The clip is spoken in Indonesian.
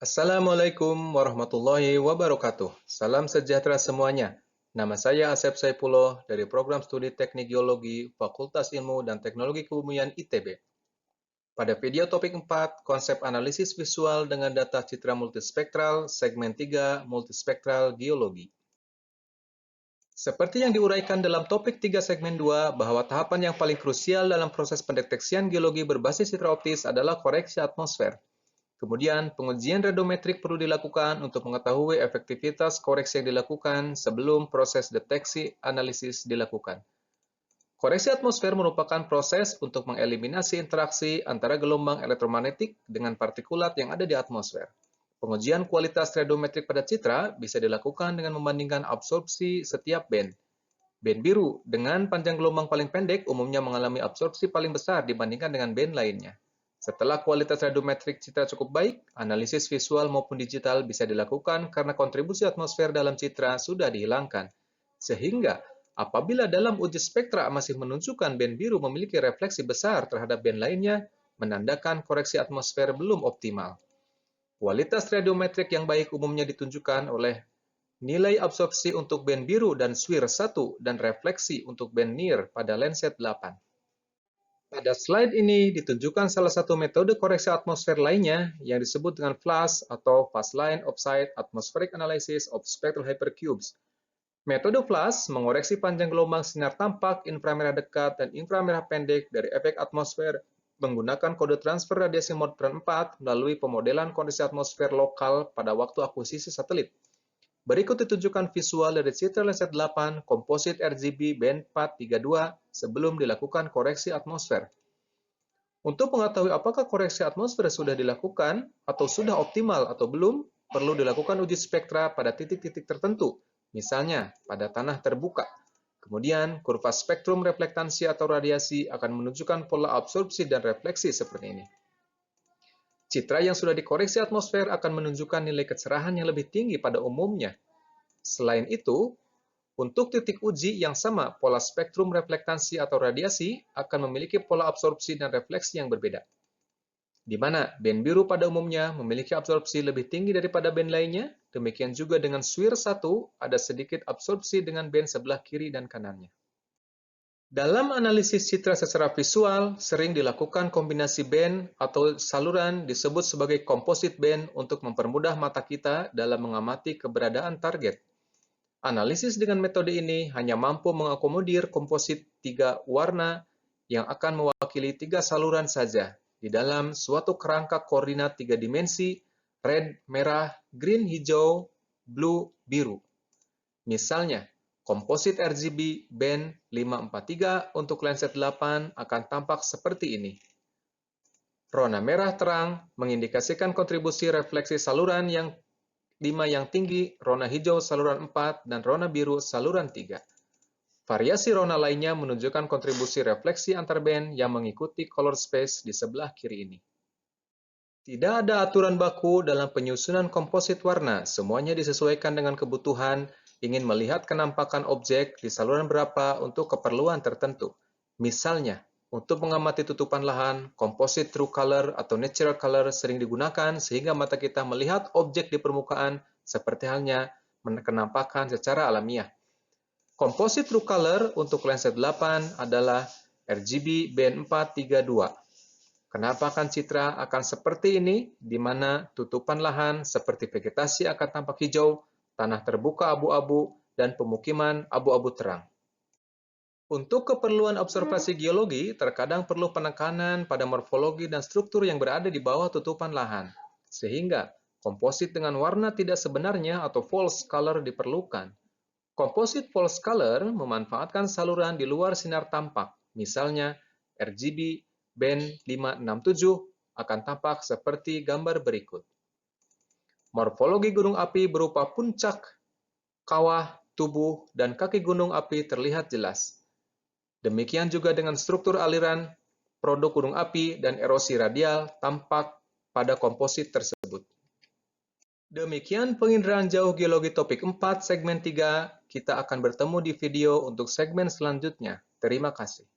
Assalamualaikum warahmatullahi wabarakatuh. Salam sejahtera semuanya. Nama saya Asep Saipullah dari Program Studi Teknik Geologi Fakultas Ilmu dan Teknologi Kebumian ITB. Pada video topik 4, konsep analisis visual dengan data citra multispektral, segmen 3, multispektral geologi. Seperti yang diuraikan dalam topik 3 segmen 2, bahwa tahapan yang paling krusial dalam proses pendeteksian geologi berbasis citra optis adalah koreksi atmosfer. Kemudian, pengujian radiometrik perlu dilakukan untuk mengetahui efektivitas koreksi yang dilakukan sebelum proses deteksi analisis dilakukan. Koreksi atmosfer merupakan proses untuk mengeliminasi interaksi antara gelombang elektromagnetik dengan partikulat yang ada di atmosfer. Pengujian kualitas radiometrik pada citra bisa dilakukan dengan membandingkan absorpsi setiap band. Band biru dengan panjang gelombang paling pendek umumnya mengalami absorpsi paling besar dibandingkan dengan band lainnya. Setelah kualitas radiometrik citra cukup baik, analisis visual maupun digital bisa dilakukan karena kontribusi atmosfer dalam citra sudah dihilangkan. Sehingga, apabila dalam uji spektra masih menunjukkan band biru memiliki refleksi besar terhadap band lainnya, menandakan koreksi atmosfer belum optimal. Kualitas radiometrik yang baik umumnya ditunjukkan oleh nilai absorpsi untuk band biru dan SWIR 1 dan refleksi untuk band NIR pada Landsat 8. Pada slide ini ditunjukkan salah satu metode koreksi atmosfer lainnya yang disebut dengan FLAS atau Fast Line of Sight Atmospheric Analysis of Spectral Hypercubes. Metode FLAS mengoreksi panjang gelombang sinar tampak, inframerah dekat, dan inframerah pendek dari efek atmosfer menggunakan kode transfer radiasi modern 4 melalui pemodelan kondisi atmosfer lokal pada waktu akuisisi satelit. Berikut ditunjukkan visual dari citra Landsat 8 komposit RGB band 432 sebelum dilakukan koreksi atmosfer. Untuk mengetahui apakah koreksi atmosfer sudah dilakukan atau sudah optimal atau belum, perlu dilakukan uji spektra pada titik-titik tertentu, misalnya pada tanah terbuka. Kemudian, kurva spektrum reflektansi atau radiasi akan menunjukkan pola absorpsi dan refleksi seperti ini. Citra yang sudah dikoreksi atmosfer akan menunjukkan nilai kecerahan yang lebih tinggi pada umumnya. Selain itu, untuk titik uji yang sama, pola spektrum reflektansi atau radiasi akan memiliki pola absorpsi dan refleksi yang berbeda. Di mana band biru pada umumnya memiliki absorpsi lebih tinggi daripada band lainnya, demikian juga dengan SWIR 1 ada sedikit absorpsi dengan band sebelah kiri dan kanannya. Dalam analisis citra secara visual, sering dilakukan kombinasi band atau saluran disebut sebagai composite band untuk mempermudah mata kita dalam mengamati keberadaan target. Analisis dengan metode ini hanya mampu mengakomodir komposit 3 warna yang akan mewakili 3 saluran saja di dalam suatu kerangka koordinat 3 dimensi, red, merah, green, hijau, blue, biru. Misalnya, komposit RGB band 543 untuk Landsat 8 akan tampak seperti ini. Rona merah terang mengindikasikan kontribusi refleksi saluran yang 5 yang tinggi, rona hijau saluran 4, dan rona biru saluran 3. Variasi rona lainnya menunjukkan kontribusi refleksi antar band yang mengikuti color space di sebelah kiri ini. Tidak ada aturan baku dalam penyusunan komposit warna, semuanya disesuaikan dengan kebutuhan, ingin melihat kenampakan objek di saluran berapa untuk keperluan tertentu. Misalnya, untuk mengamati tutupan lahan, komposit true color atau natural color sering digunakan sehingga mata kita melihat objek di permukaan seperti halnya kenampakan secara alamiah. Komposit true color untuk Landsat 8 adalah RGB band 432. Kenampakan citra akan seperti ini, di mana tutupan lahan seperti vegetasi akan tampak hijau, tanah terbuka abu-abu, dan pemukiman abu-abu terang. Untuk keperluan observasi geologi, terkadang perlu penekanan pada morfologi dan struktur yang berada di bawah tutupan lahan, sehingga komposit dengan warna tidak sebenarnya atau false color diperlukan. Komposit false color memanfaatkan saluran di luar sinar tampak, misalnya RGB band 567 akan tampak seperti gambar berikut. Morfologi gunung api berupa puncak, kawah, tubuh, dan kaki gunung api terlihat jelas. Demikian juga dengan struktur aliran, produk gunung api, dan erosi radial tampak pada komposit tersebut. Demikian penginderaan jauh geologi topik 4 segmen 3. Kita akan bertemu di video untuk segmen selanjutnya. Terima kasih.